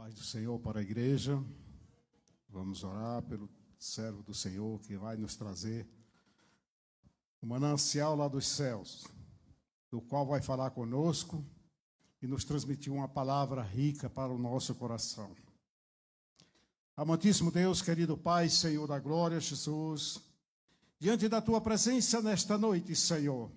Paz do Senhor para a igreja. Vamos orar pelo servo do Senhor que vai nos trazer o manancial lá dos céus, do qual vai falar conosco e nos transmitir uma palavra rica para o nosso coração. Amantíssimo Deus, querido Pai, Senhor da glória, Jesus, diante da Tua presença nesta noite, Senhor,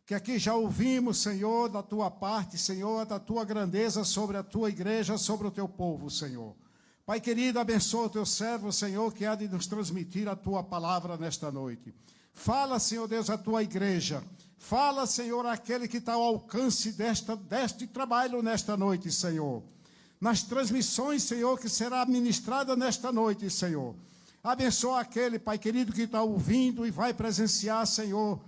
que aqui já ouvimos, Senhor, da Tua parte, Senhor, da Tua grandeza sobre a Tua igreja, sobre o Teu povo, Senhor. Pai querido, abençoa o Teu servo, Senhor, que há de nos transmitir a Tua palavra nesta noite. Fala, Senhor Deus, a Tua igreja. Fala, Senhor, aquele que está ao alcance deste trabalho nesta noite, Senhor. Nas transmissões, Senhor, que será ministrada nesta noite, Senhor. Abençoa aquele, Pai querido, que está ouvindo e vai presenciar, Senhor,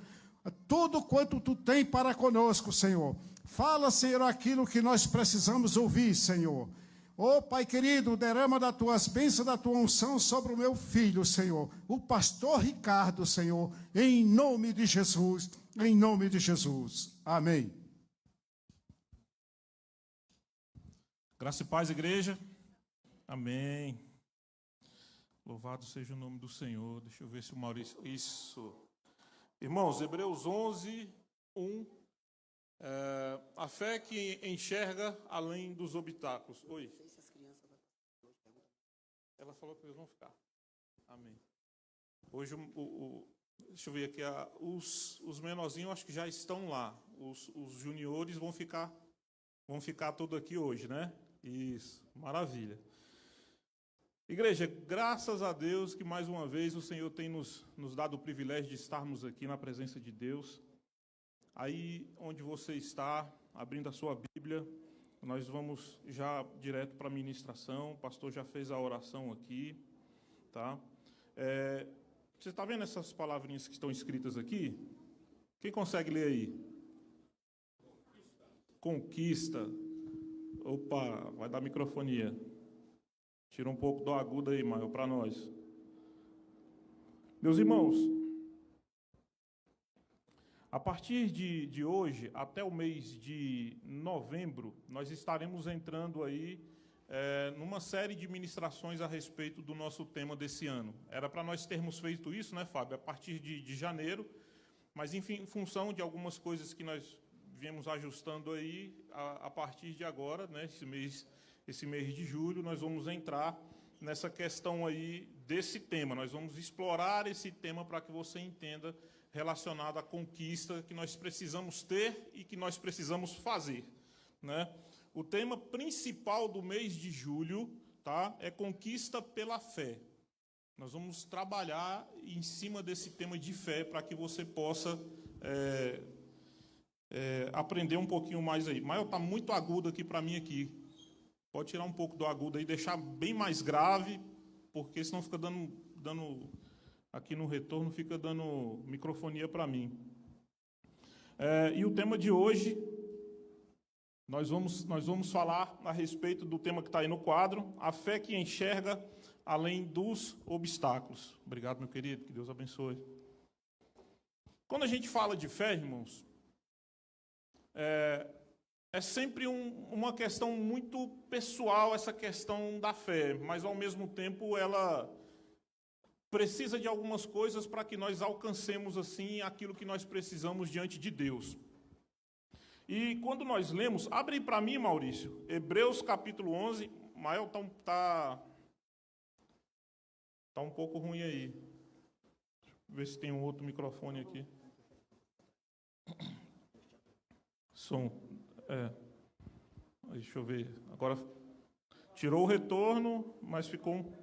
tudo quanto Tu tem para conosco, Senhor. Fala, Senhor, aquilo que nós precisamos ouvir, Senhor. Ó, Pai querido, derrama das Tuas bênçãos, da Tua unção sobre o meu filho, Senhor. O pastor Ricardo, Senhor, em nome de Jesus, em nome de Jesus. Amém. Graça e paz, igreja. Amém. Louvado seja o nome do Senhor. Deixa eu ver se o Maurício... Isso. Irmãos, Hebreus 11, 1. A fé que enxerga além dos obstáculos. Oi. Não sei se as crianças vão ficar. Ela falou que eles vão ficar. Amém. Hoje, deixa eu ver aqui, os menorzinhos acho que já estão lá. Os juniores vão ficar tudo aqui hoje, né? Isso, maravilha. Igreja, graças a Deus que mais uma vez o Senhor tem nos dado o privilégio de estarmos aqui na presença de Deus. Aí onde você está, abrindo a sua Bíblia, nós vamos já direto para a ministração. O pastor já fez a oração aqui, tá? Você está vendo essas palavrinhas que estão escritas aqui? Quem consegue ler aí? Conquista. Opa, vai dar microfonia. Tira um pouco do agudo aí, Maio, para nós. Meus irmãos, a partir de hoje, até o mês de novembro, nós estaremos entrando aí numa série de ministrações a respeito do nosso tema desse ano. Era para nós termos feito isso, né, Fábio, a partir de janeiro, mas, enfim, em função de algumas coisas que nós viemos ajustando aí, a partir de agora, né, esse mês de julho, nós vamos entrar nessa questão aí desse tema. Nós vamos explorar esse tema para que você entenda relacionado à conquista que nós precisamos ter e que nós precisamos fazer, né? O tema principal do mês de julho, tá, é conquista pela fé. Nós vamos trabalhar em cima desse tema de fé para que você possa aprender um pouquinho mais aí. Mas está muito agudo aqui para mim aqui. Pode tirar um pouco do agudo aí, deixar bem mais grave, porque senão fica dando aqui no retorno, fica dando microfonia para mim. E o tema de hoje, nós vamos falar a respeito do tema que está aí no quadro, a fé que enxerga além dos obstáculos. Obrigado, meu querido, que Deus abençoe. Quando a gente fala de fé, irmãos, é sempre uma questão muito pessoal, essa questão da fé, mas, ao mesmo tempo, ela precisa de algumas coisas para que nós alcancemos, assim, aquilo que nós precisamos diante de Deus. E quando nós lemos, abre para mim, Maurício, Hebreus capítulo 11, Mael tá um pouco ruim aí. Deixa eu ver se tem um outro microfone aqui. Som. Deixa eu ver. Agora tirou o retorno, mas ficou um...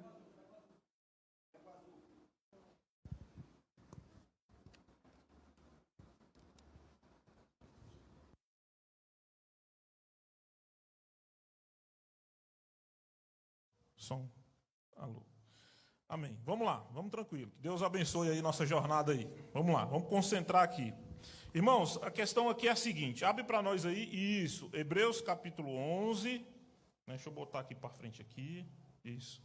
Som. Alô. Amém. Vamos lá, vamos tranquilo. Que Deus abençoe aí nossa jornada aí. Vamos lá, vamos concentrar aqui. Irmãos, a questão aqui é a seguinte, abre para nós aí, isso, Hebreus capítulo 11, deixa eu botar aqui para frente aqui, isso.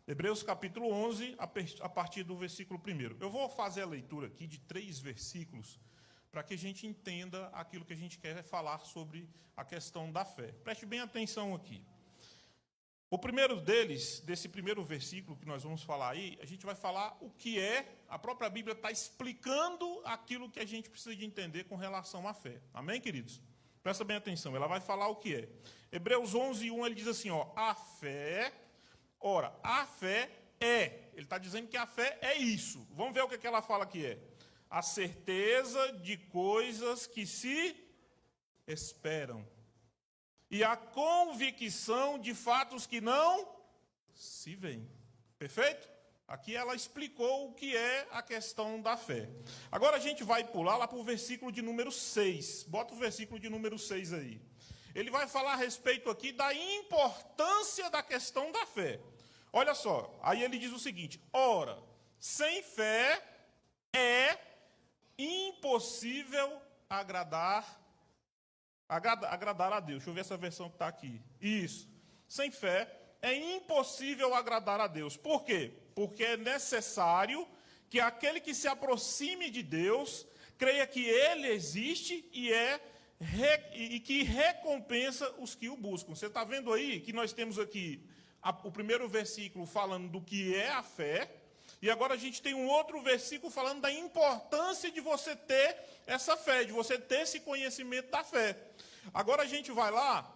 Hebreus capítulo 11, a partir do versículo 1. Eu vou fazer a leitura aqui de 3 versículos, para que a gente entenda aquilo que a gente quer falar sobre a questão da fé. Preste bem atenção aqui. O primeiro deles, desse primeiro versículo que nós vamos falar aí, a gente vai falar o que é, a própria Bíblia está explicando aquilo que a gente precisa de entender com relação à fé. Amém, queridos? Presta bem atenção, ela vai falar o que é. Hebreus 11, 1, ele diz assim, ó, a fé ele está dizendo que a fé é isso. Vamos ver o que ela fala que é. A certeza de coisas que se esperam. E a convicção de fatos que não se veem. Perfeito? Aqui ela explicou o que é a questão da fé. Agora a gente vai pular lá para o versículo de número 6. Bota o versículo de número 6 aí. Ele vai falar a respeito aqui da importância da questão da fé. Olha só, aí ele diz o seguinte, ora, sem fé é impossível agradar a Deus. Deixa eu ver essa versão que está aqui. Isso. Sem fé é impossível agradar a Deus. Por quê? Porque é necessário que aquele que se aproxime de Deus creia que Ele existe e que recompensa os que o buscam. Você está vendo aí que nós temos aqui o primeiro versículo falando do que é a fé, e agora a gente tem um outro versículo falando da importância de você ter essa fé, de você ter esse conhecimento da fé. Agora a gente vai lá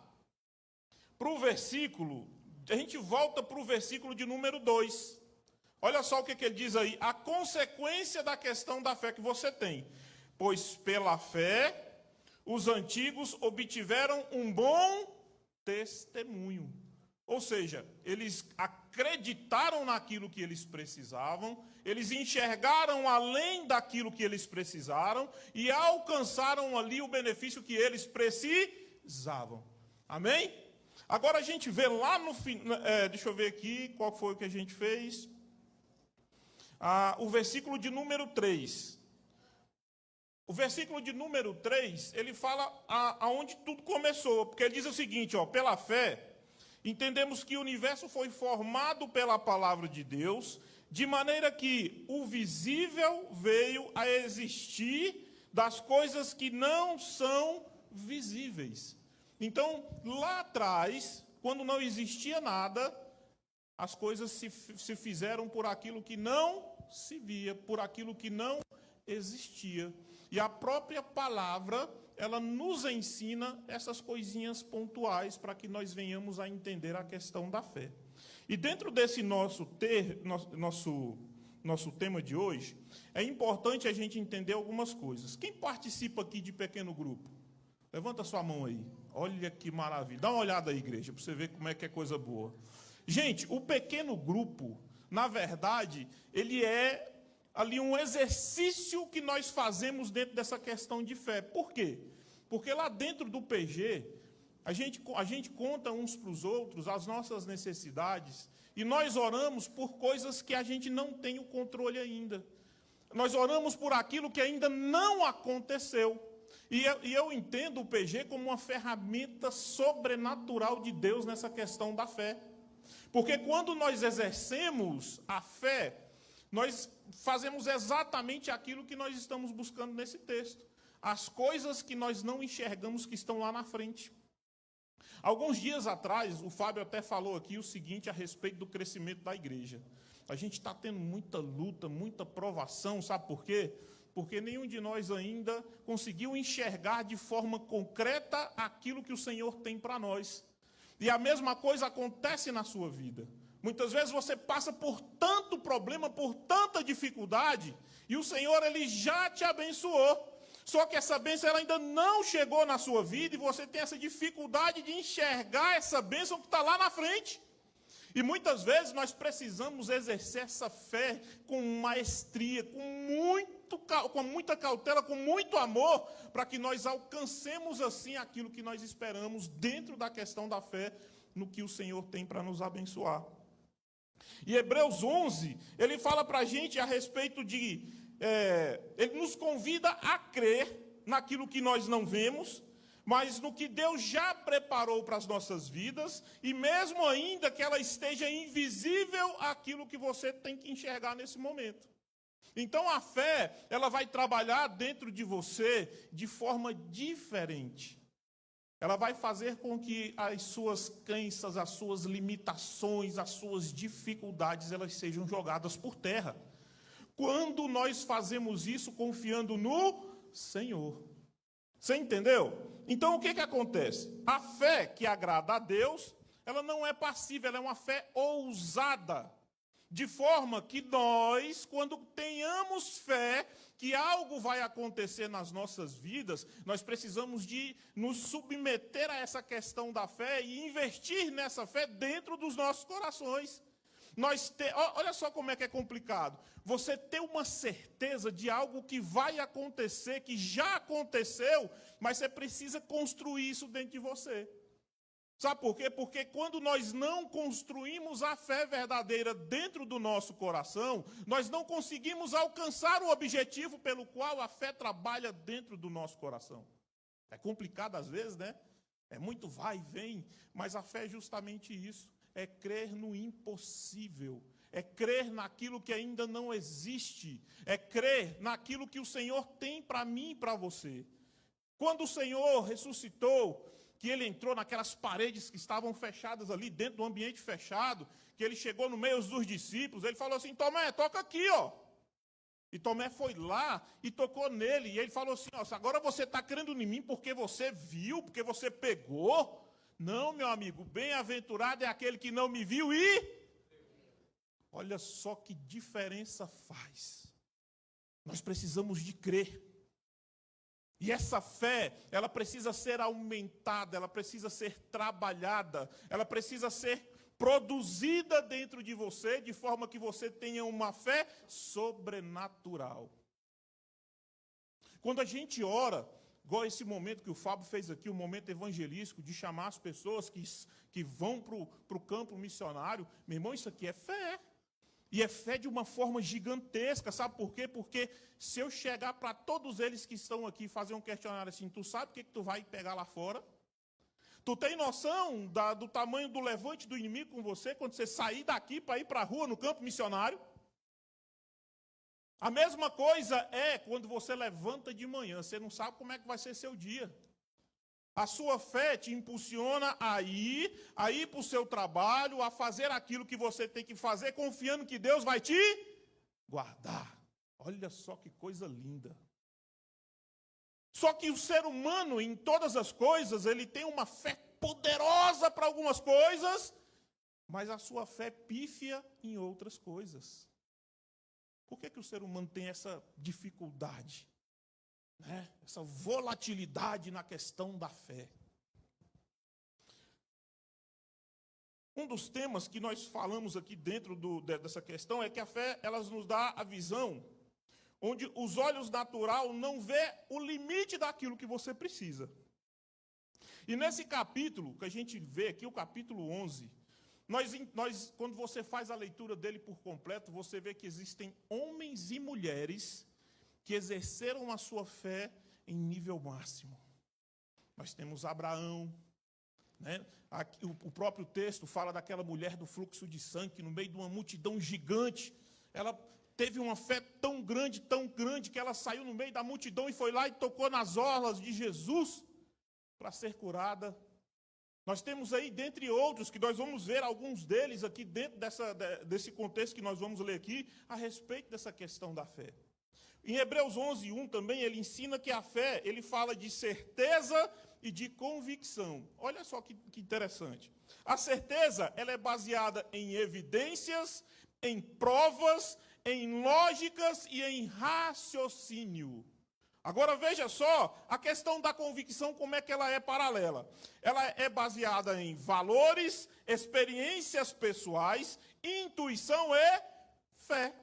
para o versículo, a gente volta para o versículo de número 2. Olha só o que ele diz aí, a consequência da questão da fé que você tem. Pois pela fé, os antigos obtiveram um bom testemunho. Ou seja, eles acreditaram naquilo que eles precisavam, eles enxergaram além daquilo que eles precisaram e alcançaram ali o benefício que eles precisavam. Amém? Agora a gente vê lá no final, deixa eu ver aqui qual foi o que a gente fez. O versículo de número 3. O versículo de número 3, ele fala aonde tudo começou, porque ele diz o seguinte, ó, pela fé, entendemos que o universo foi formado pela palavra de Deus, de maneira que o visível veio a existir das coisas que não são visíveis. Então, lá atrás, quando não existia nada, as coisas se fizeram por aquilo que não se via, por aquilo que não existia. E a própria palavra, ela nos ensina essas coisinhas pontuais para que nós venhamos a entender a questão da fé. E dentro desse nosso tema de hoje, é importante a gente entender algumas coisas. Quem participa aqui de pequeno grupo? Levanta sua mão aí. Olha que maravilha. Dá uma olhada aí, igreja, para você ver como é que é coisa boa. Gente, o pequeno grupo, na verdade, ele é ali um exercício que nós fazemos dentro dessa questão de fé. Por quê? Porque lá dentro do PG, a gente conta uns para os outros as nossas necessidades e nós oramos por coisas que a gente não tem o controle ainda. Nós oramos por aquilo que ainda não aconteceu. E eu entendo o PG como uma ferramenta sobrenatural de Deus nessa questão da fé. Porque quando nós exercemos a fé, nós fazemos exatamente aquilo que nós estamos buscando nesse texto. As coisas que nós não enxergamos que estão lá na frente. Alguns dias atrás, o Fábio até falou aqui o seguinte a respeito do crescimento da igreja. A gente está tendo muita luta, muita provação, sabe por quê? Porque nenhum de nós ainda conseguiu enxergar de forma concreta aquilo que o Senhor tem para nós. E a mesma coisa acontece na sua vida. Muitas vezes você passa por tanto problema, por tanta dificuldade, e o Senhor, Ele já te abençoou. Só que essa bênção ela ainda não chegou na sua vida, e você tem essa dificuldade de enxergar essa bênção que está lá na frente. E muitas vezes nós precisamos exercer essa fé com maestria, com muita cautela, com muito amor, para que nós alcancemos assim aquilo que nós esperamos dentro da questão da fé, no que o Senhor tem para nos abençoar. E Hebreus 11, ele fala para a gente a respeito de... ele nos convida a crer naquilo que nós não vemos, mas no que Deus já preparou para as nossas vidas, e mesmo ainda que ela esteja invisível àquilo que você tem que enxergar nesse momento. Então a fé, ela vai trabalhar dentro de você de forma diferente. ela vai fazer com que as suas crenças, as suas limitações, as suas dificuldades, elas sejam jogadas por terra. Quando nós fazemos isso confiando no Senhor. Você entendeu? Então, o que acontece? A fé que agrada a Deus, ela não é passiva, ela é uma fé ousada. De forma que nós, quando tenhamos fé que algo vai acontecer nas nossas vidas, nós precisamos de nos submeter a essa questão da fé e investir nessa fé dentro dos nossos corações. Olha só como é que é complicado. Você ter uma certeza de algo que vai acontecer, que já aconteceu, mas você precisa construir isso dentro de você. Sabe por quê? Porque quando nós não construímos a fé verdadeira dentro do nosso coração, nós não conseguimos alcançar o objetivo pelo qual a fé trabalha dentro do nosso coração. É complicado às vezes, né? É muito vai e vem, mas a fé é justamente isso. É crer no impossível. É crer naquilo que ainda não existe. É crer naquilo que o Senhor tem para mim e para você. Quando o Senhor ressuscitou, que ele entrou naquelas paredes que estavam fechadas ali, dentro do ambiente fechado, que ele chegou no meio dos discípulos, ele falou assim, Tomé, toca aqui, ó. E Tomé foi lá e tocou nele, e ele falou assim, ó, agora você está crendo em mim porque você viu, porque você pegou? Não, meu amigo, bem-aventurado é aquele que não me viu e... Olha só que diferença faz. Nós precisamos de crer. E essa fé, ela precisa ser aumentada, ela precisa ser trabalhada, ela precisa ser produzida dentro de você, de forma que você tenha uma fé sobrenatural. Quando a gente ora, igual esse momento que o Fábio fez aqui, um momento evangelístico, de chamar as pessoas que vão para o campo missionário, meu irmão, isso aqui é fé. E é fé de uma forma gigantesca, sabe por quê? Porque se eu chegar para todos eles que estão aqui e fazer um questionário assim, tu sabe o que tu vai pegar lá fora? Tu tem noção do tamanho do levante do inimigo com você, quando você sair daqui para ir para a rua no campo missionário? A mesma coisa é quando você levanta de manhã, você não sabe como é que vai ser seu dia. A sua fé te impulsiona a ir para o seu trabalho, a fazer aquilo que você tem que fazer, confiando que Deus vai te guardar. Olha só que coisa linda. Só que o ser humano, em todas as coisas, ele tem uma fé poderosa para algumas coisas, mas a sua fé pífia em outras coisas. Por que o ser humano tem essa dificuldade? Essa volatilidade na questão da fé. Um dos temas que nós falamos aqui dentro dessa questão é que a fé, ela nos dá a visão onde os olhos natural não vê o limite daquilo que você precisa. E nesse capítulo, que a gente vê aqui, o capítulo 11, nós, quando você faz a leitura dele por completo, você vê que existem homens e mulheres que exerceram a sua fé em nível máximo. Nós temos Abraão, né? Aqui, o próprio texto fala daquela mulher do fluxo de sangue, que no meio de uma multidão gigante, ela teve uma fé tão grande, que ela saiu no meio da multidão e foi lá e tocou nas orlas de Jesus para ser curada. Nós temos aí, dentre outros, que nós vamos ver alguns deles aqui dentro desse contexto que nós vamos ler aqui, a respeito dessa questão da fé. Em Hebreus 11:1 também, ele ensina que a fé, ele fala de certeza e de convicção. Olha só que interessante. A certeza, ela é baseada em evidências, em provas, em lógicas e em raciocínio. Agora veja só, a questão da convicção, como é que ela é paralela. Ela é baseada em valores, experiências pessoais, intuição e fé.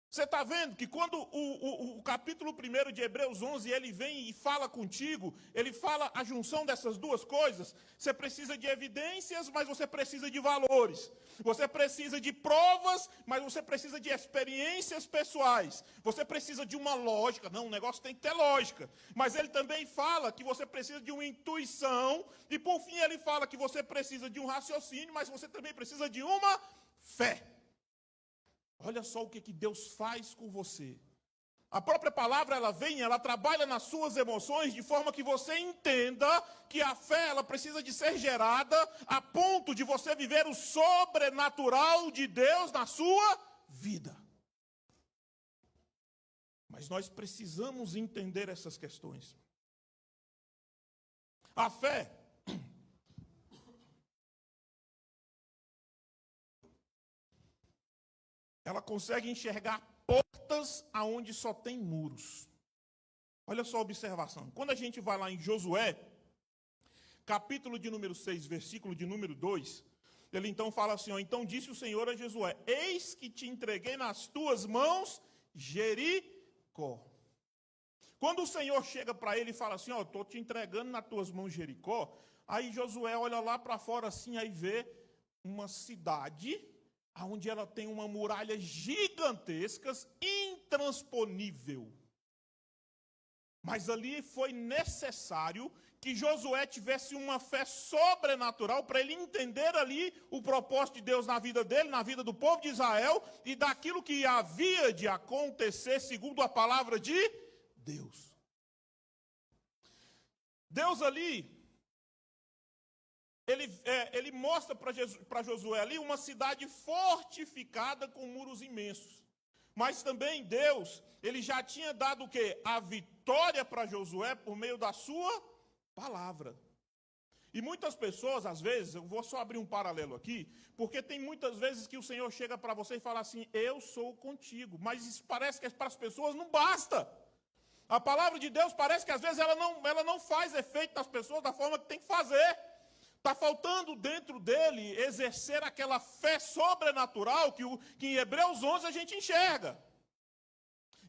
Você está vendo que quando o capítulo 1 de Hebreus 11, ele vem e fala contigo, ele fala a junção dessas duas coisas, você precisa de evidências, mas você precisa de valores. Você precisa de provas, mas você precisa de experiências pessoais. Você precisa de uma lógica, não, o negócio tem que ter lógica. Mas ele também fala que você precisa de uma intuição, e por fim ele fala que você precisa de um raciocínio, mas você também precisa de uma fé. Olha só o que Deus faz com você. A própria palavra, ela vem, ela trabalha nas suas emoções de forma que você entenda que a fé, ela precisa de ser gerada a ponto de você viver o sobrenatural de Deus na sua vida. Mas nós precisamos entender essas questões. A fé, ela consegue enxergar portas aonde só tem muros. Olha só a observação. Quando a gente vai lá em Josué, capítulo de número 6, versículo de número 2, ele então fala assim, ó, então disse o Senhor a Josué, eis que te entreguei nas tuas mãos Jericó. Quando o Senhor chega para ele e fala assim, ó, estou te entregando nas tuas mãos Jericó, aí Josué olha lá para fora assim, aí vê uma cidade onde ela tem uma muralha gigantesca, intransponível. Mas ali foi necessário que Josué tivesse uma fé sobrenatural para ele entender ali o propósito de Deus na vida dele, na vida do povo de Israel e daquilo que havia de acontecer segundo a palavra de Deus. Deus ali, ele mostra para Josué ali uma cidade fortificada com muros imensos. Mas também Deus, ele já tinha dado o quê? A vitória para Josué por meio da sua palavra. E muitas pessoas, às vezes, eu vou só abrir um paralelo aqui, porque tem muitas vezes que o Senhor chega para você e fala assim, eu sou contigo. Mas isso parece que para as pessoas não basta. A palavra de Deus parece que às vezes ela não faz efeito nas pessoas da forma que tem que fazer. Está faltando dentro dele exercer aquela fé sobrenatural que em Hebreus 11 a gente enxerga.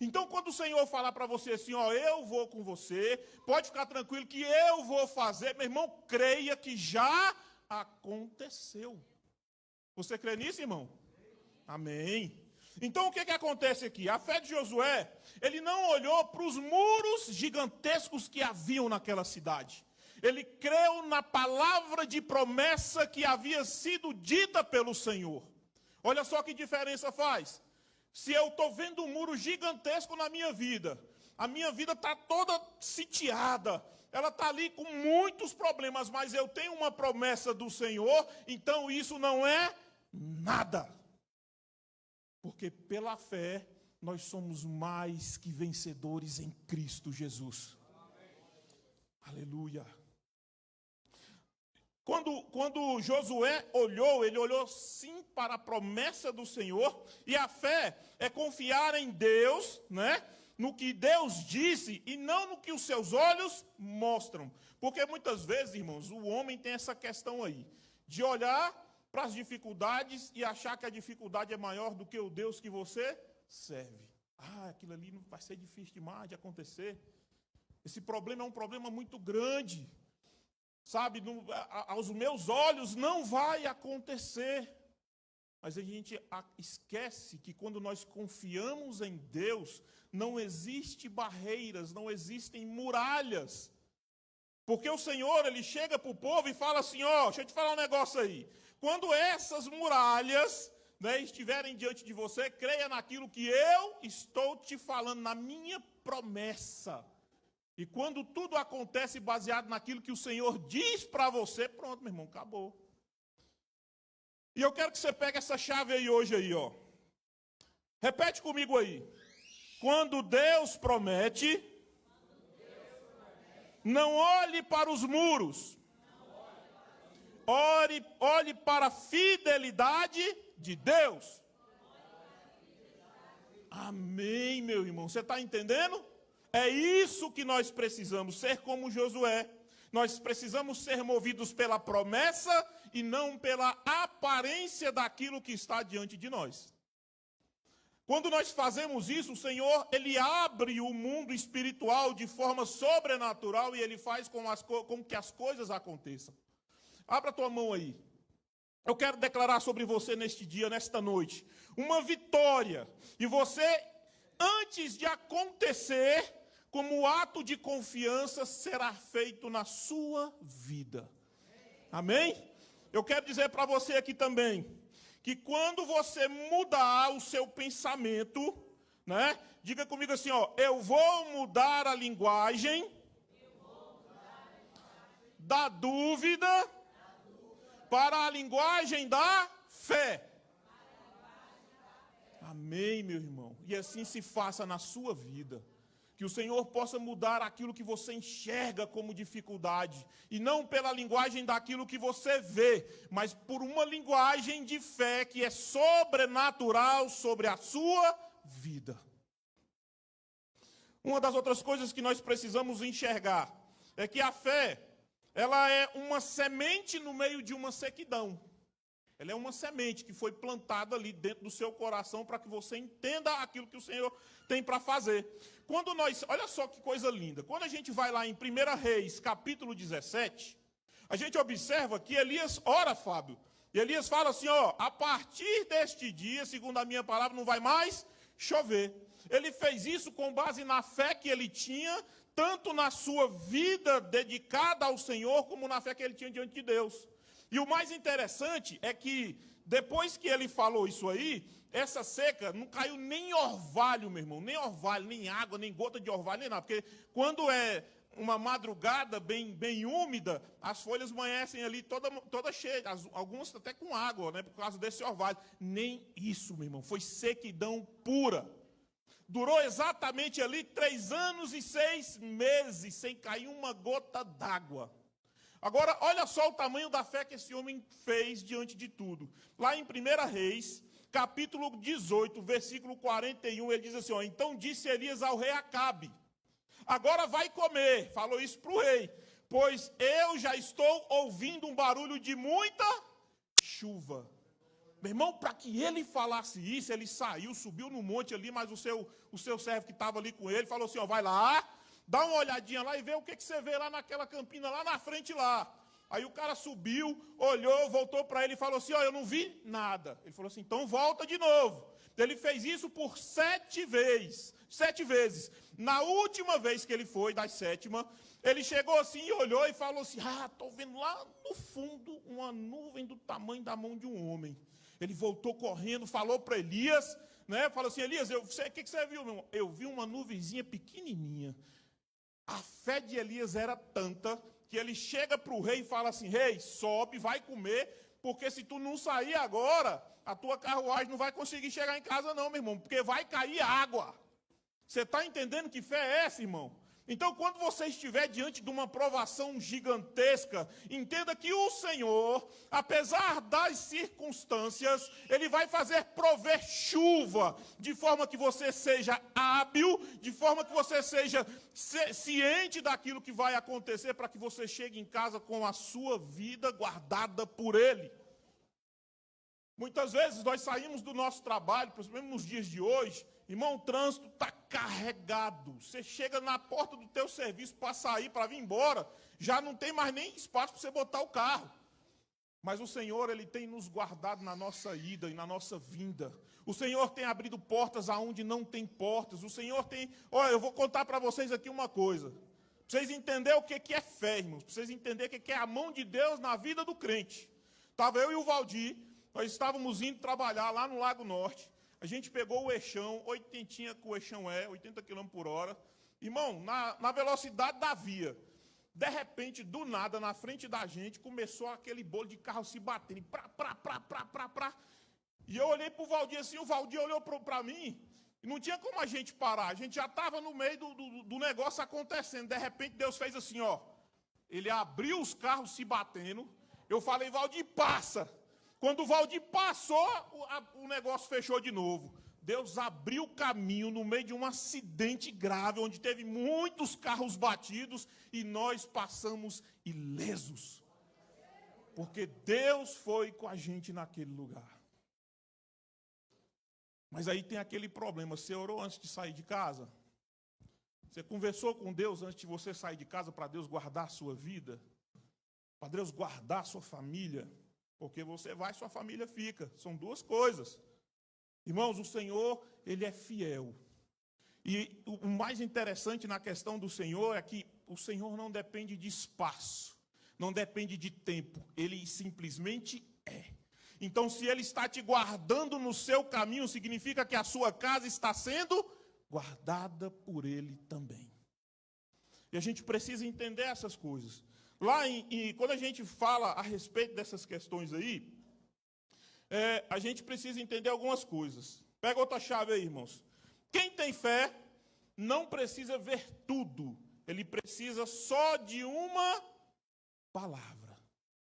Então, quando o Senhor falar para você assim, ó, eu vou com você, pode ficar tranquilo que eu vou fazer, meu irmão, creia que já aconteceu. Você crê nisso, irmão? Amém. Então, o que acontece aqui? A fé de Josué, ele não olhou para os muros gigantescos que haviam naquela cidade. Ele creu na palavra de promessa que havia sido dita pelo Senhor. Olha só que diferença faz. Se eu estou vendo um muro gigantesco na minha vida, a minha vida está toda sitiada, ela está ali com muitos problemas, mas eu tenho uma promessa do Senhor, então isso não é nada. Porque pela fé, nós somos mais que vencedores em Cristo Jesus. Aleluia. Quando Josué olhou, ele olhou sim para a promessa do Senhor, e a fé é confiar em Deus, né? No que Deus disse e não no que os seus olhos mostram. Porque muitas vezes, irmãos, o homem tem essa questão aí, de olhar para as dificuldades e achar que a dificuldade é maior do que o Deus que você serve. Ah, aquilo ali não vai ser difícil demais de acontecer. Esse problema é um problema muito grande. Sabe, aos meus olhos não vai acontecer. Mas a gente esquece que quando nós confiamos em Deus, não existem barreiras, não existem muralhas. Porque o Senhor, ele chega para o povo e fala assim, ó, deixa eu te falar um negócio aí. Quando essas muralhas, né, estiverem diante de você, creia naquilo que eu estou te falando, na minha promessa. E quando tudo acontece baseado naquilo que o Senhor diz para você, pronto, meu irmão, acabou. E eu quero que você pegue essa chave aí hoje aí, ó. Repete comigo aí. Quando Deus promete, não olhe para os muros. Olhe para a fidelidade de Deus. Amém, meu irmão. Você está entendendo? É isso que nós precisamos, ser como Josué. Nós precisamos ser movidos pela promessa e não pela aparência daquilo que está diante de nós. Quando nós fazemos isso, o Senhor, ele abre o mundo espiritual de forma sobrenatural e ele faz com que as coisas aconteçam. Abra a tua mão aí. Eu quero declarar sobre você neste dia, nesta noite, uma vitória. E você, antes de acontecer, como ato de confiança, será feito na sua vida. Amém? Eu quero dizer para você aqui também, que quando você mudar o seu pensamento, né? Diga comigo assim, ó, eu vou mudar a linguagem da dúvida para a linguagem da fé. Amém, meu irmão. E assim se faça na sua vida. Que o Senhor possa mudar aquilo que você enxerga como dificuldade. E não pela linguagem daquilo que você vê, mas por uma linguagem de fé que é sobrenatural sobre a sua vida. Uma das outras coisas que nós precisamos enxergar é que a fé, ela é uma semente no meio de uma sequidão. Ela é uma semente que foi plantada ali dentro do seu coração para que você entenda aquilo que o Senhor tem para fazer. Quando nós, olha só que coisa linda, quando a gente vai lá em 1 Reis, capítulo 17, a gente observa que Elias ora, Fábio, e Elias fala assim, ó, a partir deste dia, segundo a minha palavra, não vai mais chover. Ele fez isso com base na fé que ele tinha, tanto na sua vida dedicada ao Senhor, como na fé que ele tinha diante de Deus. E o mais interessante é que, depois que ele falou isso aí, essa seca não caiu nem orvalho, meu irmão, nem orvalho, nem água, nem gota de orvalho, nem nada. Porque quando é uma madrugada bem úmida, as folhas amanhecem ali toda cheias, algumas até com água, né, por causa desse orvalho. Nem isso, meu irmão, foi sequidão pura. Durou exatamente ali 3 anos e 6 meses, sem cair uma gota d'água. Agora, olha só o tamanho da fé que esse homem fez diante de tudo. Lá em 1 Reis, capítulo 18, versículo 41, ele diz assim, ó, então disse Elias ao rei Acabe, agora vai comer, falou isso para o rei, pois eu já estou ouvindo um barulho de muita chuva. Meu irmão, para que ele falasse isso, ele saiu, subiu no monte ali, mas o seu servo que estava ali com ele, falou assim, ó, vai lá, dá uma olhadinha lá e vê o que você vê lá naquela campina, lá na frente lá. Aí o cara subiu, olhou, voltou para ele e falou assim, ó, eu não vi nada. Ele falou assim, então volta de novo. Ele fez isso por 7 vezes. 7 vezes. Na última vez que ele foi, das 7ª, ele chegou assim e olhou e falou assim, estou vendo lá no fundo uma nuvem do tamanho da mão de um homem. Ele voltou correndo, falou para Elias, né? Falou assim, Elias, o que você viu, meu irmão? Eu vi uma nuvenzinha pequenininha. A fé de Elias era tanta que ele chega para o rei e fala assim, rei, sobe, vai comer, porque se tu não sair agora, a tua carruagem não vai conseguir chegar em casa não, meu irmão, porque vai cair água. Você está entendendo que fé é essa, irmão? Então, quando você estiver diante de uma provação gigantesca, entenda que o Senhor, apesar das circunstâncias, Ele vai fazer prover chuva, de forma que você seja hábil, de forma que você seja ciente daquilo que vai acontecer, para que você chegue em casa com a sua vida guardada por Ele. Muitas vezes nós saímos do nosso trabalho, principalmente nos dias de hoje, irmão, o trânsito está carregado. Você chega na porta do teu serviço para sair, para vir embora, já não tem mais nem espaço para você botar o carro. Mas o Senhor, Ele tem nos guardado na nossa ida e na nossa vinda. O Senhor tem abrido portas aonde não tem portas. O Senhor tem... Olha, eu vou contar para vocês aqui uma coisa. Para vocês entenderem o que é fé, irmãos. Para vocês entenderem o que é a mão de Deus na vida do crente. Estava eu e o Valdir, nós estávamos indo trabalhar lá no Lago Norte. A gente pegou o eixão, 80 que o eixão é, 80 km por hora. Irmão, na velocidade da via. De repente, do nada, na frente da gente, começou aquele bolo de carro se batendo. Prá. E eu olhei para o Valdir assim, o Valdir olhou para mim. E não tinha como a gente parar. A gente já estava no meio do negócio acontecendo. De repente, Deus fez assim, ó. Ele abriu os carros se batendo. Eu falei, Valdir, passa. Quando o Valdir passou, o negócio fechou de novo. Deus abriu o caminho no meio de um acidente grave, onde teve muitos carros batidos, e nós passamos ilesos. Porque Deus foi com a gente naquele lugar. Mas aí tem aquele problema, você orou antes de sair de casa? Você conversou com Deus antes de você sair de casa para Deus guardar a sua vida? Para Deus guardar a sua família? Porque você vai, sua família fica. São duas coisas. Irmãos, o Senhor, Ele é fiel. E o mais interessante na questão do Senhor é que o Senhor não depende de espaço, não depende de tempo. Ele simplesmente é. Então, se Ele está te guardando no seu caminho, significa que a sua casa está sendo guardada por Ele também. E a gente precisa entender essas coisas. Quando a gente fala a respeito dessas questões aí, a gente precisa entender algumas coisas. Pega outra chave aí, irmãos. Quem tem fé não precisa ver tudo. Ele precisa só de uma palavra.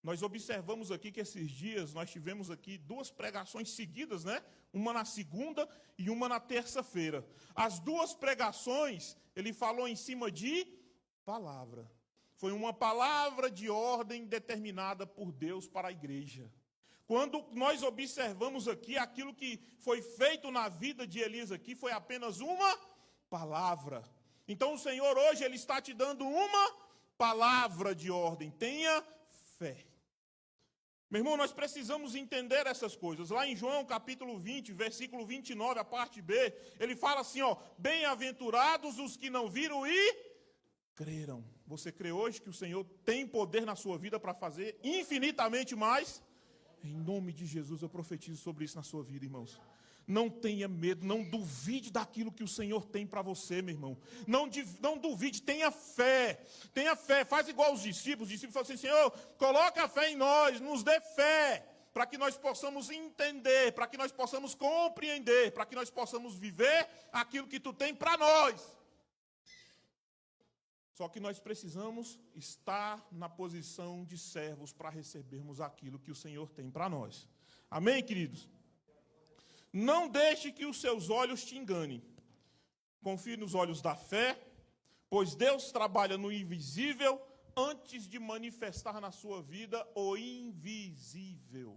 Nós observamos aqui que esses dias nós tivemos aqui 2 pregações seguidas, né? Uma na segunda e uma na terça-feira. As 2 pregações, ele falou em cima de palavra. Foi uma palavra de ordem determinada por Deus para a igreja. Quando nós observamos aqui, aquilo que foi feito na vida de Elias aqui foi apenas uma palavra. Então o Senhor hoje, Ele está te dando uma palavra de ordem. Tenha fé. Meu irmão, nós precisamos entender essas coisas. Lá em João capítulo 20, versículo 29, a parte B, ele fala assim, bem-aventurados os que não viram e creram. Você crê hoje que o Senhor tem poder na sua vida para fazer infinitamente mais? Em nome de Jesus eu profetizo sobre isso na sua vida, irmãos. Não tenha medo, não duvide daquilo que o Senhor tem para você, meu irmão. Não duvide, tenha fé. Tenha fé, faz igual os discípulos. Os discípulos falam assim, Senhor, coloca a fé em nós, nos dê fé, para que nós possamos entender, para que nós possamos compreender, para que nós possamos viver aquilo que tu tem para nós. Só que nós precisamos estar na posição de servos para recebermos aquilo que o Senhor tem para nós. Amém, queridos? Não deixe que os seus olhos te enganem. Confie nos olhos da fé, pois Deus trabalha no invisível antes de manifestar na sua vida o invisível.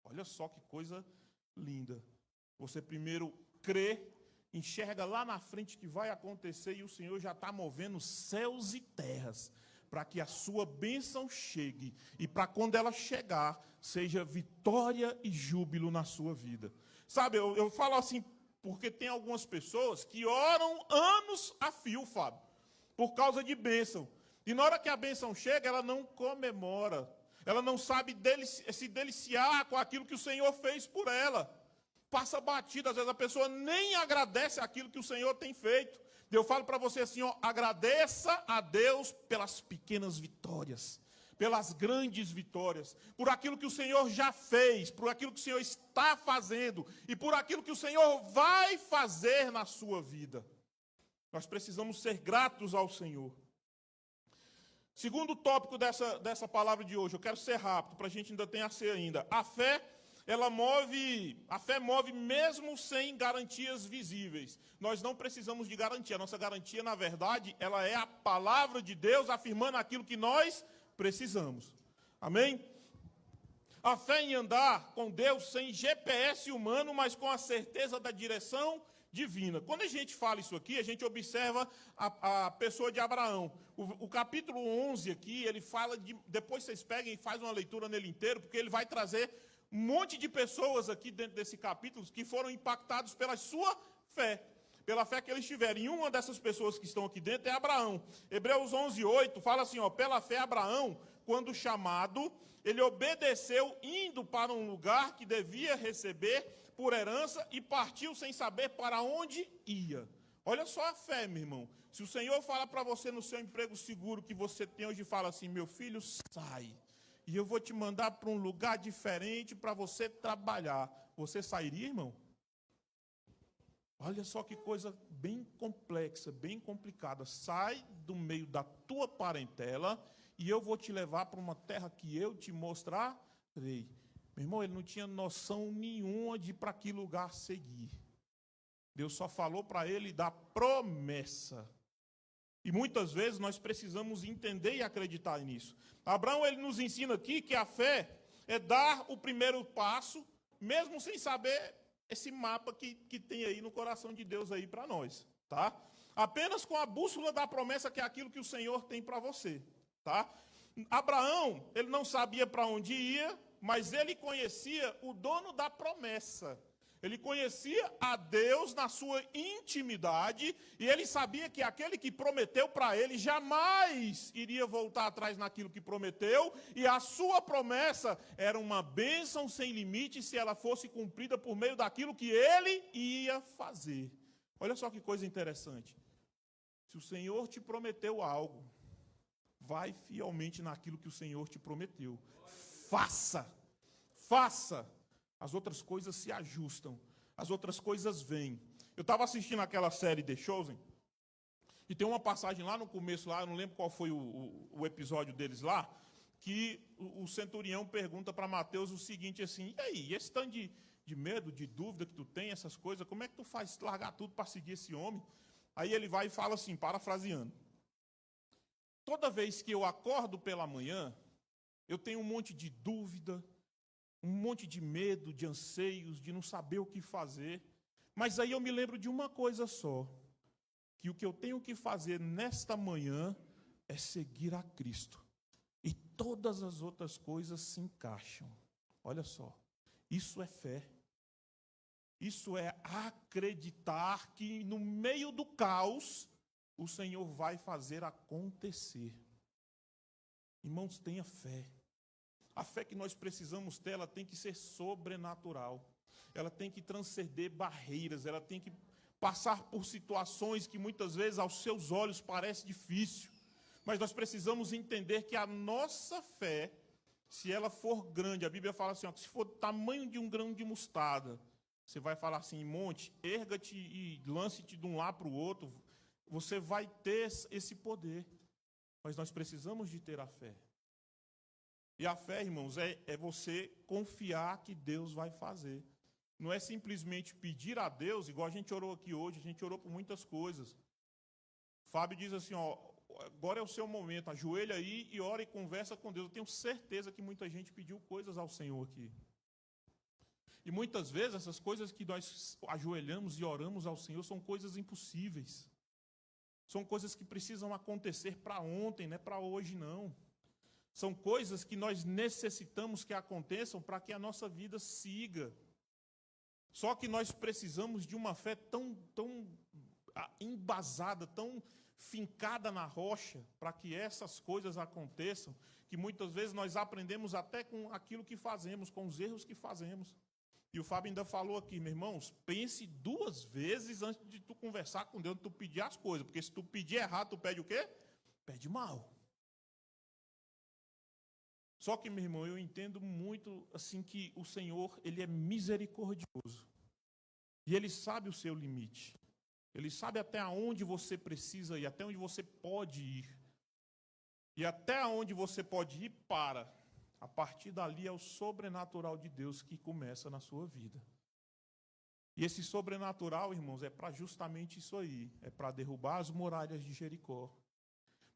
Olha só que coisa linda. Você primeiro crê, enxerga lá na frente que vai acontecer e o Senhor já está movendo céus e terras para que a sua bênção chegue e para quando ela chegar, seja vitória e júbilo na sua vida. Sabe, eu falo assim porque tem algumas pessoas que oram anos a fio, Fábio, por causa de bênção. E na hora que a bênção chega, ela não comemora. Ela não sabe se deliciar com aquilo que o Senhor fez por ela. Passa batida, às vezes a pessoa nem agradece aquilo que o Senhor tem feito. Eu falo para você assim, agradeça a Deus pelas pequenas vitórias, pelas grandes vitórias, por aquilo que o Senhor já fez, por aquilo que o Senhor está fazendo e por aquilo que o Senhor vai fazer na sua vida. Nós precisamos ser gratos ao Senhor. Segundo tópico dessa palavra de hoje, eu quero ser rápido, para a gente ainda ter a ser ainda. A fé move mesmo sem garantias visíveis. Nós não precisamos de garantia. A nossa garantia, na verdade, ela é a palavra de Deus afirmando aquilo que nós precisamos. Amém? A fé em andar com Deus sem GPS humano, mas com a certeza da direção divina. Quando a gente fala isso aqui, a gente observa a pessoa de Abraão. O capítulo 11 aqui, ele fala de... Depois vocês peguem e fazem uma leitura nele inteiro, porque ele vai trazer um monte de pessoas aqui dentro desse capítulo que foram impactados pela sua fé, pela fé que eles tiveram. E uma dessas pessoas que estão aqui dentro é Abraão. Hebreus 11:8 fala assim, pela fé Abraão, quando chamado, ele obedeceu indo para um lugar que devia receber por herança e partiu sem saber para onde ia. Olha só a fé, meu irmão. Se o Senhor fala para você no seu emprego seguro que você tem hoje, fala assim, meu filho, sai. E eu vou te mandar para um lugar diferente para você trabalhar. Você sairia, irmão? Olha só que coisa bem complexa, bem complicada. Sai do meio da tua parentela e eu vou te levar para uma terra que eu te mostrarei. Meu irmão, ele não tinha noção nenhuma de para que lugar seguir. Deus só falou para ele da promessa. E muitas vezes nós precisamos entender e acreditar nisso. Abraão, ele nos ensina aqui que a fé é dar o primeiro passo, mesmo sem saber esse mapa que tem aí no coração de Deus aí para nós, tá? Apenas com a bússola da promessa, que é aquilo que o Senhor tem para você, tá? Abraão, ele não sabia para onde ia, mas ele conhecia o dono da promessa. Ele conhecia a Deus na sua intimidade e ele sabia que aquele que prometeu para ele jamais iria voltar atrás naquilo que prometeu, e a sua promessa era uma bênção sem limite se ela fosse cumprida por meio daquilo que ele ia fazer. Olha só que coisa interessante. Se o Senhor te prometeu algo, vai fielmente naquilo que o Senhor te prometeu. Faça. Faça. As outras coisas se ajustam. As outras coisas vêm. Eu estava assistindo aquela série The Chosen, e tem uma passagem lá no começo, lá, eu não lembro qual foi o episódio deles lá, que o centurião pergunta para Mateus o seguinte, assim, e aí, esse tanto de medo, de dúvida que tu tem, essas coisas, como é que tu faz largar tudo para seguir esse homem? Aí ele vai e fala assim, parafraseando, toda vez que eu acordo pela manhã, eu tenho um monte de dúvida, um monte de medo, de anseios, de não saber o que fazer, mas aí eu me lembro de uma coisa só, que o que eu tenho que fazer nesta manhã é seguir a Cristo. E todas as outras coisas se encaixam. Olha só, isso é fé. Isso é acreditar que no meio do caos, o Senhor vai fazer acontecer. Irmãos, tenha fé. A fé que nós precisamos ter, ela tem que ser sobrenatural. Ela tem que transcender barreiras, ela tem que passar por situações que muitas vezes aos seus olhos parece difícil. Mas nós precisamos entender que a nossa fé, se ela for grande, a Bíblia fala assim, ó, se for do tamanho de um grão de mostarda, você vai falar assim, monte, erga-te e lance-te de um lado para o outro, você vai ter esse poder. Mas nós precisamos de ter a fé. E a fé, irmãos, é você confiar que Deus vai fazer. Não é simplesmente pedir a Deus, igual a gente orou aqui hoje, a gente orou por muitas coisas. Fábio diz assim, ó, agora é o seu momento, ajoelha aí e ora e conversa com Deus. Eu tenho certeza que muita gente pediu coisas ao Senhor aqui. E muitas vezes essas coisas que nós ajoelhamos e oramos ao Senhor são coisas impossíveis. São coisas que precisam acontecer para ontem, não é para hoje não. São coisas que nós necessitamos que aconteçam para que a nossa vida siga. Só que nós precisamos de uma fé tão embasada, tão fincada na rocha, para que essas coisas aconteçam, que muitas vezes nós aprendemos até com aquilo que fazemos, com os erros que fazemos. E o Fábio ainda falou aqui, meus irmãos, pense 2 vezes antes de tu conversar com Deus, de tu pedir as coisas, porque se tu pedir errado, tu pede o quê? Pede mal. Só que, meu irmão, eu entendo muito assim que o Senhor, Ele é misericordioso. E Ele sabe o seu limite. Ele sabe até onde você precisa ir, até onde você pode ir. E até onde você pode ir para. A partir dali é o sobrenatural de Deus que começa na sua vida. E esse sobrenatural, irmãos, é para justamente isso aí. É para derrubar as muralhas de Jericó.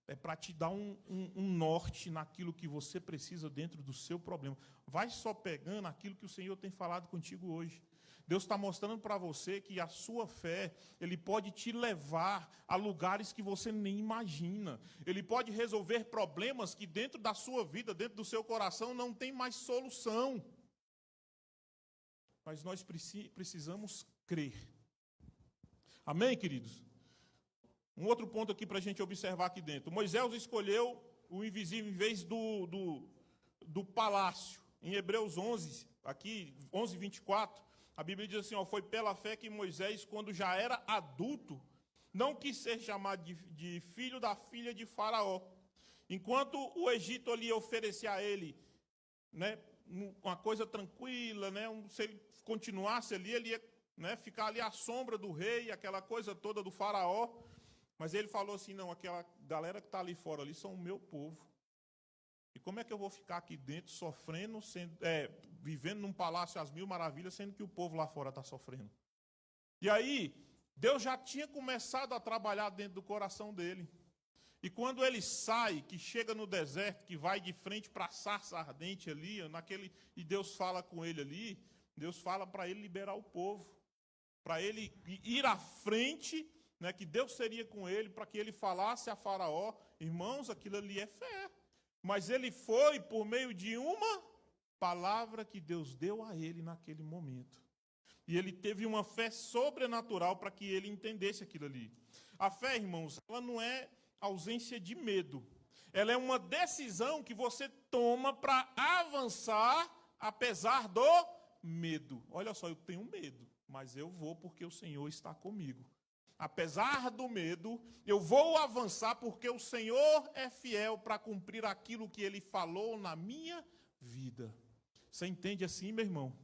É para te dar um norte naquilo que você precisa dentro do seu problema. Vai só pegando aquilo que o Senhor tem falado contigo hoje. Deus está mostrando para você que a sua fé, Ele pode te levar a lugares que você nem imagina. Ele pode resolver problemas que dentro da sua vida, dentro do seu coração, não tem mais solução. Mas nós precisamos crer. Amém, queridos? Um outro ponto aqui para a gente observar aqui dentro. Moisés escolheu o invisível em vez do palácio. Em Hebreus 11, aqui, 11, 24, a Bíblia diz assim, ó, foi pela fé que Moisés, quando já era adulto, não quis ser chamado de filho da filha de Faraó. Enquanto o Egito ali oferecia a ele, né, uma coisa tranquila, né, se ele continuasse ali, ele ia, né, ficar ali à sombra do rei, aquela coisa toda do Faraó. Mas ele falou assim, não, aquela galera que está ali fora ali são o meu povo. E como é que eu vou ficar aqui dentro sofrendo, vivendo num palácio às 1000 maravilhas, sendo que o povo lá fora está sofrendo? E aí, Deus já tinha começado a trabalhar dentro do coração dele. E quando ele sai, que chega no deserto, que vai de frente para a sarça ardente ali, e Deus fala com ele ali, Deus fala para ele liberar o povo. Para ele ir à frente, né, que Deus seria com ele, para que ele falasse a Faraó. Irmãos, aquilo ali é fé. Mas ele foi por meio de uma palavra que Deus deu a ele naquele momento. E ele teve uma fé sobrenatural para que ele entendesse aquilo ali. A fé, irmãos, ela não é ausência de medo. Ela é uma decisão que você toma para avançar apesar do medo. Olha só, eu tenho medo, mas eu vou porque o Senhor está comigo. apesar do medo, eu vou avançar porque o Senhor é fiel para cumprir aquilo que Ele falou na minha vida. Você entende assim, meu irmão?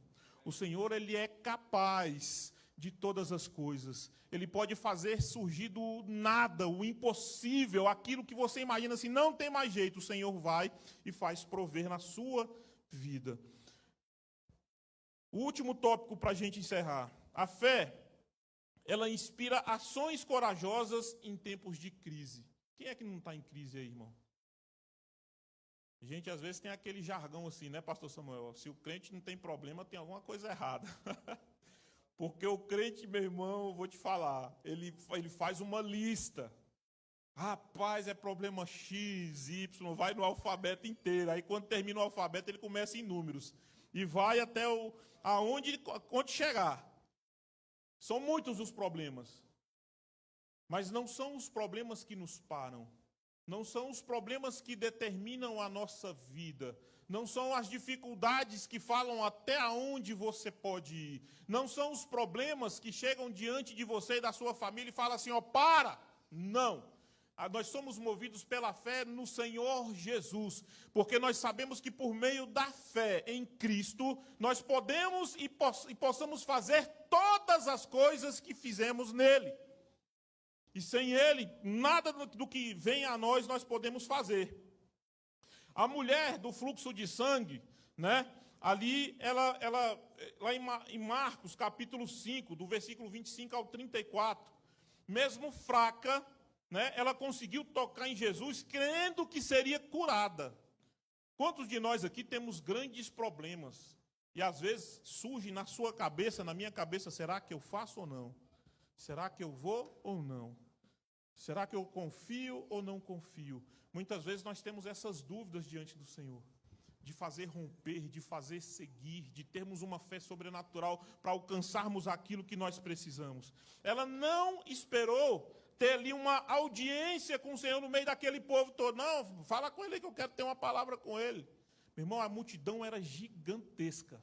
O Senhor, Ele é capaz de todas as coisas. Ele pode fazer surgir do nada, o impossível, aquilo que você imagina assim, não tem mais jeito, o Senhor vai e faz prover na sua vida. O último tópico para a gente encerrar. A fé, ela inspira ações corajosas em tempos de crise. Quem é que não está em crise aí, irmão? A gente, às vezes, tem aquele jargão assim, né, pastor Samuel? Se o crente não tem problema, tem alguma coisa errada. Porque o crente, meu irmão, eu vou te falar, ele faz uma lista. Rapaz, é problema X, Y, vai no alfabeto inteiro. Aí, quando termina o alfabeto, ele começa em números. E vai até onde chegar. São muitos os problemas. Mas não são os problemas que nos param. Não são os problemas que determinam a nossa vida. Não são as dificuldades que falam até onde você pode ir. Não são os problemas que chegam diante de você e da sua família e falam assim, ó, para! Não. Nós somos movidos pela fé no Senhor Jesus, porque nós sabemos que por meio da fé em Cristo, nós podemos e possamos fazer todas as coisas que fizemos nele. E sem ele, nada do que vem a nós podemos fazer. A mulher do fluxo de sangue, né? Ali, lá em Marcos, capítulo 5, do versículo 25 ao 34, mesmo fraca, né? Ela conseguiu tocar em Jesus, crendo que seria curada. Quantos de nós aqui temos grandes problemas? E às vezes surge na sua cabeça, na minha cabeça, será que eu faço ou não? Será que eu vou ou não? Será que eu confio ou não confio? Muitas vezes nós temos essas dúvidas diante do Senhor, de fazer romper, de fazer seguir, de termos uma fé sobrenatural para alcançarmos aquilo que nós precisamos. Ela não esperou ter ali uma audiência com o Senhor no meio daquele povo todo. Não, fala com ele que eu quero ter uma palavra com ele. Meu irmão, a multidão era gigantesca.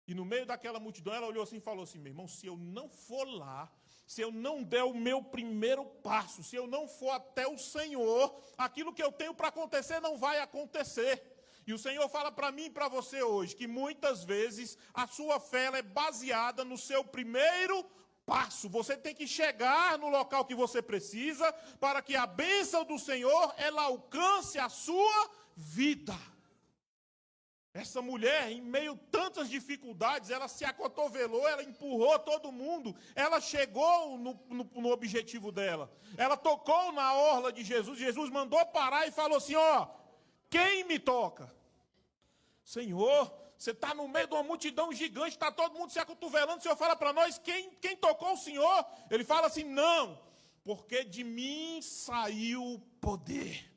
E no meio daquela multidão ela olhou assim e falou assim, meu irmão, se eu não for lá, se eu não der o meu primeiro passo, se eu não for até o Senhor, aquilo que eu tenho para acontecer não vai acontecer. E o Senhor fala para mim e para você hoje, que muitas vezes a sua fé ela é baseada no seu primeiro passo. Você tem que chegar no local que você precisa, para que a bênção do Senhor, ela alcance a sua vida. Essa mulher, em meio a tantas dificuldades, ela se acotovelou, ela empurrou todo mundo, ela chegou no objetivo dela. Ela tocou na orla de Jesus, Jesus mandou parar e falou assim, ó, quem me toca? Senhor, você está no meio de uma multidão gigante, está todo mundo se acotovelando, o Senhor fala para nós, quem tocou o Senhor? Ele fala assim, não, porque de mim saiu poder.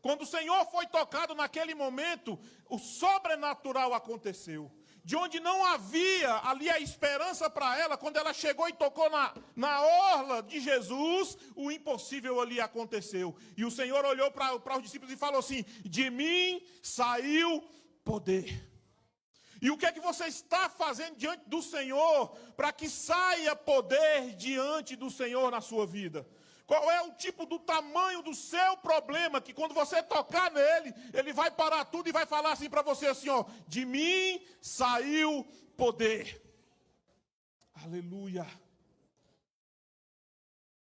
Quando o Senhor foi tocado naquele momento, o sobrenatural aconteceu. De onde não havia ali a esperança para ela, quando ela chegou e tocou na orla de Jesus, o impossível ali aconteceu. E o Senhor olhou para os discípulos e falou assim, de mim saiu poder. E o que é que você está fazendo diante do Senhor, para que saia poder diante do Senhor na sua vida? Qual é o tipo do tamanho do seu problema, que quando você tocar nele, ele vai parar tudo e vai falar assim para você, assim, ó, de mim saiu poder. Aleluia.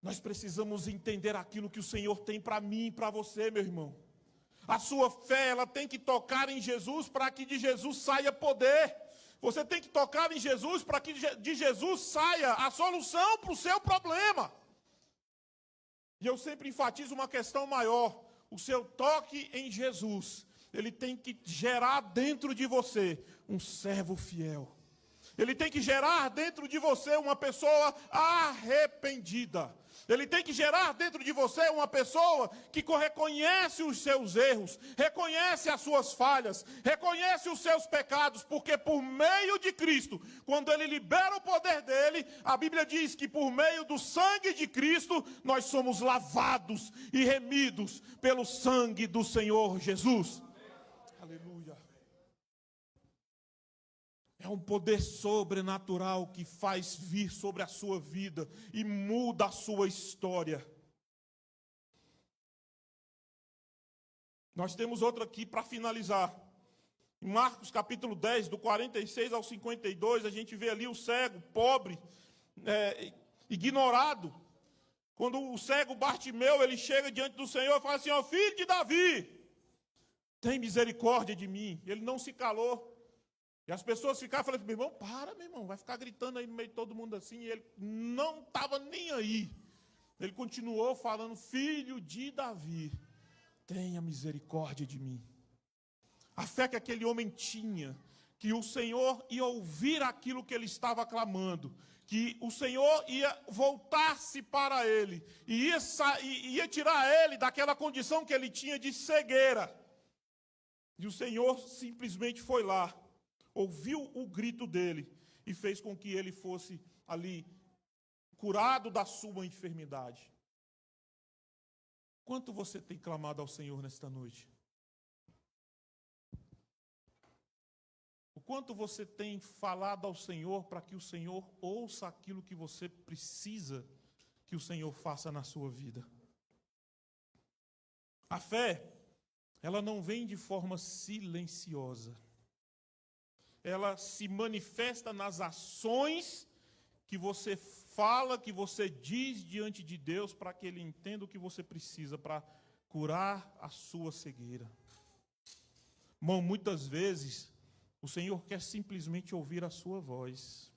Nós precisamos entender aquilo que o Senhor tem para mim e para você, meu irmão. A sua fé, ela tem que tocar em Jesus para que de Jesus saia poder. Você tem que tocar em Jesus para que de Jesus saia a solução para o seu problema. E eu sempre enfatizo uma questão maior. O seu toque em Jesus, ele tem que gerar dentro de você um servo fiel. Ele tem que gerar dentro de você uma pessoa arrependida. Ele tem que gerar dentro de você uma pessoa que reconhece os seus erros, reconhece as suas falhas, reconhece os seus pecados, porque por meio de Cristo, quando Ele libera o poder dEle, a Bíblia diz que por meio do sangue de Cristo, nós somos lavados e remidos pelo sangue do Senhor Jesus. Aleluia. É um poder sobrenatural que faz vir sobre a sua vida e muda a sua história. Nós temos outro aqui para finalizar. Em Marcos capítulo 10, do 46 ao 52, a gente vê ali o cego, pobre, ignorado. Quando o cego Bartimeu, ele chega diante do Senhor e fala assim: ó, filho de Davi, tem misericórdia de mim. Ele não se calou. E as pessoas ficaram falando: meu irmão, para, meu irmão, vai ficar gritando aí no meio de todo mundo assim. E ele não estava nem aí. Ele continuou falando: filho de Davi, tenha misericórdia de mim. A fé que aquele homem tinha, que o Senhor ia ouvir aquilo que ele estava clamando, que o Senhor ia voltar-se para ele, e ia tirar ele daquela condição que ele tinha de cegueira. E o Senhor simplesmente foi lá, ouviu o grito dele e fez com que ele fosse ali curado da sua enfermidade. Quanto você tem clamado ao Senhor nesta noite? O quanto você tem falado ao Senhor para que o Senhor ouça aquilo que você precisa que o Senhor faça na sua vida? A fé, ela não vem de forma silenciosa. Ela se manifesta nas ações que você fala, que você diz diante de Deus para que Ele entenda o que você precisa para curar a sua cegueira. Irmão, muitas vezes o Senhor quer simplesmente ouvir a sua voz.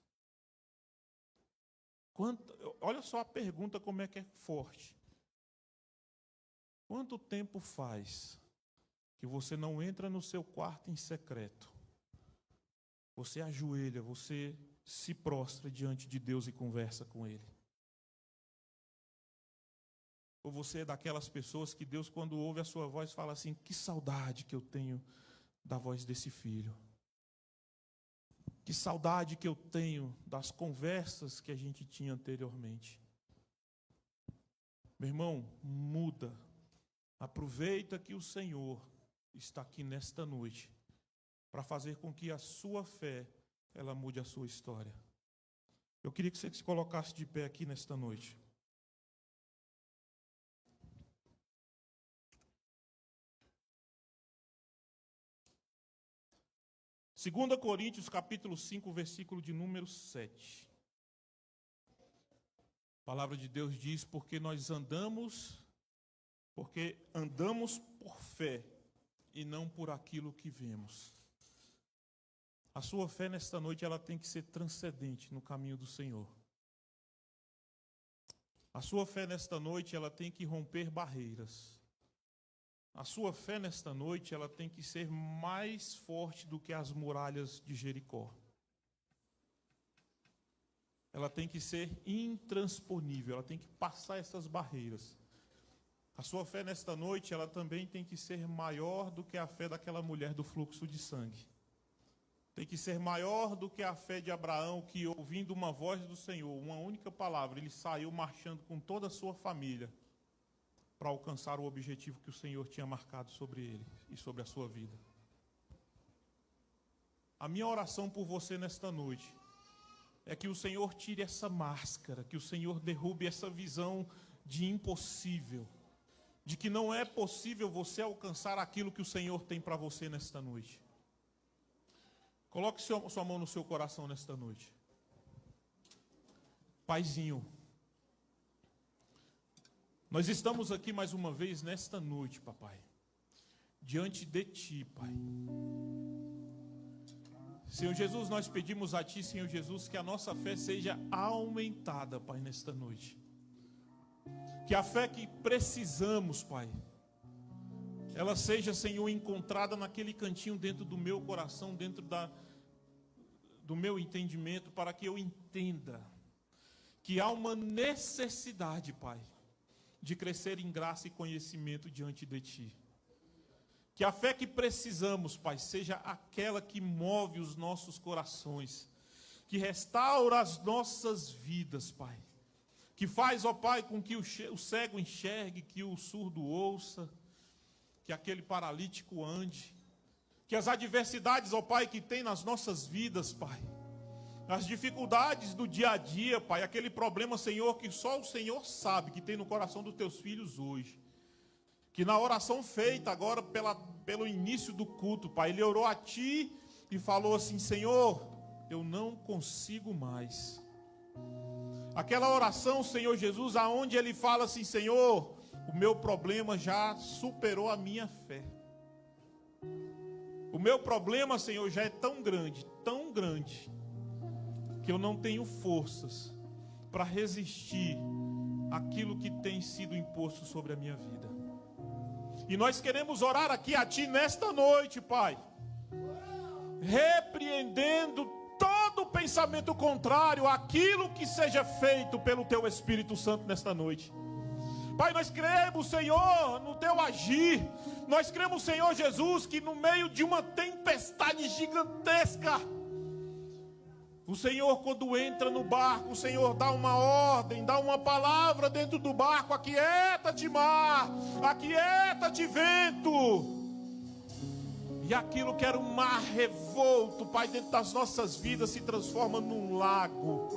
Olha só a pergunta como é que é forte. Quanto tempo faz que você não entra no seu quarto em secreto? Você ajoelha, você se prostra diante de Deus e conversa com Ele? Ou você é daquelas pessoas que Deus, quando ouve a sua voz, fala assim: que saudade que eu tenho da voz desse filho. Que saudade que eu tenho das conversas que a gente tinha anteriormente. Meu irmão, muda. Aproveita que o Senhor está aqui nesta noite para fazer com que a sua fé, ela mude a sua história. Eu queria que você se colocasse de pé aqui nesta noite. Segunda Coríntios, capítulo 5, versículo de número 7. A palavra de Deus diz: porque andamos por fé e não por aquilo que vemos. A sua fé nesta noite, ela tem que ser transcendente no caminho do Senhor. A sua fé nesta noite, ela tem que romper barreiras. A sua fé nesta noite, ela tem que ser mais forte do que as muralhas de Jericó. Ela tem que ser intransponível, ela tem que passar essas barreiras. A sua fé nesta noite, ela também tem que ser maior do que a fé daquela mulher do fluxo de sangue. Tem que ser maior do que a fé de Abraão, que ouvindo uma voz do Senhor, uma única palavra, ele saiu marchando com toda a sua família para alcançar o objetivo que o Senhor tinha marcado sobre ele e sobre a sua vida. A minha oração por você nesta noite é que o Senhor tire essa máscara, que o Senhor derrube essa visão de impossível, de que não é possível você alcançar aquilo que o Senhor tem para você nesta noite. Coloque sua mão no seu coração nesta noite. Paizinho, nós estamos aqui mais uma vez nesta noite, papai, diante de Ti, Pai. Senhor Jesus, nós pedimos a Ti, Senhor Jesus, que a nossa fé seja aumentada, Pai, nesta noite. Que a fé que precisamos, Pai, ela seja, Senhor, encontrada naquele cantinho dentro do meu coração, dentro do meu entendimento, para que eu entenda que há uma necessidade, Pai, de crescer em graça e conhecimento diante de Ti. Que a fé que precisamos, Pai, seja aquela que move os nossos corações, que restaura as nossas vidas, Pai. Que faz, ó Pai, com que o cego enxergue, que o surdo ouça, que aquele paralítico ande, que as adversidades, ó Pai, que tem nas nossas vidas, Pai, as dificuldades do dia a dia, Pai, aquele problema, Senhor, que só o Senhor sabe que tem no coração dos teus filhos hoje, que na oração feita agora pelo início do culto, Pai, ele orou a Ti e falou assim: Senhor, eu não consigo mais. Aquela oração, Senhor Jesus, aonde ele fala assim: Senhor, o meu problema já superou a minha fé. O meu problema, Senhor, já é tão grande, que eu não tenho forças para resistir àquilo que tem sido imposto sobre a minha vida. E nós queremos orar aqui a Ti nesta noite, Pai, repreendendo todo pensamento contrário àquilo que seja feito pelo Teu Espírito Santo nesta noite. Pai, nós cremos, Senhor, no Teu agir. Nós cremos, Senhor Jesus, que no meio de uma tempestade gigantesca, o Senhor, quando entra no barco, o Senhor dá uma ordem, dá uma palavra dentro do barco: aquieta-te mar, aquieta-te vento. E aquilo que era um mar revolto, Pai, dentro das nossas vidas, se transforma num lago,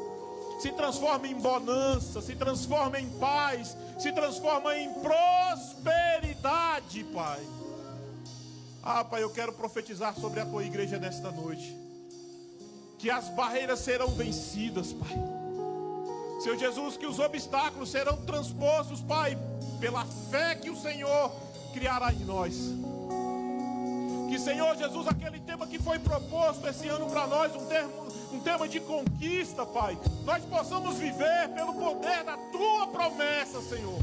se transforma em bonança, se transforma em paz, se transforma em prosperidade, Pai. Pai, eu quero profetizar sobre a Tua igreja nesta noite, que as barreiras serão vencidas, Pai. Senhor Jesus, que os obstáculos serão transpostos, Pai, pela fé que o Senhor criará em nós. Que, Senhor Jesus, aquele tema que foi proposto esse ano para nós, um tema de conquista, Pai, nós possamos viver pelo poder da Tua promessa, Senhor.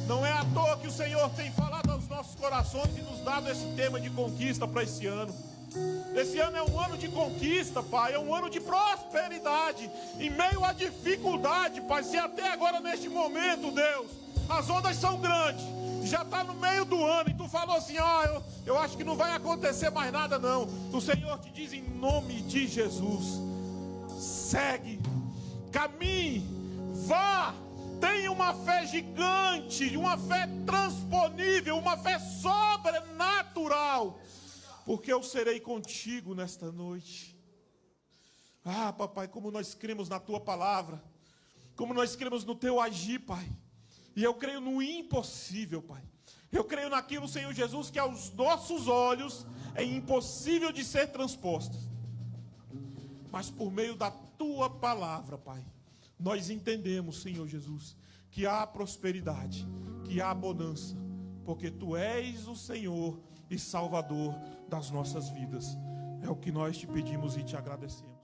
Não é à toa que o Senhor tem falado aos nossos corações e nos dado esse tema de conquista para esse ano. Esse ano é um ano de conquista, Pai, é um ano de prosperidade, em meio à dificuldade, Pai. Se até agora, neste momento, Deus, as ondas são grandes, já está no meio do ano, e Tu falou assim: eu acho que não vai acontecer mais nada não. O Senhor te diz, em nome de Jesus: segue, caminhe, vá, tenha uma fé gigante, uma fé transponível, uma fé sobrenatural, porque eu serei contigo nesta noite. Papai, como nós cremos na Tua palavra, como nós cremos no Teu agir, Pai. E eu creio no impossível, Pai. Eu creio naquilo, Senhor Jesus, que aos nossos olhos é impossível de ser transposto. Mas por meio da Tua palavra, Pai, nós entendemos, Senhor Jesus, que há prosperidade, que há bonança, porque Tu és o Senhor e Salvador das nossas vidas. É o que nós te pedimos e te agradecemos.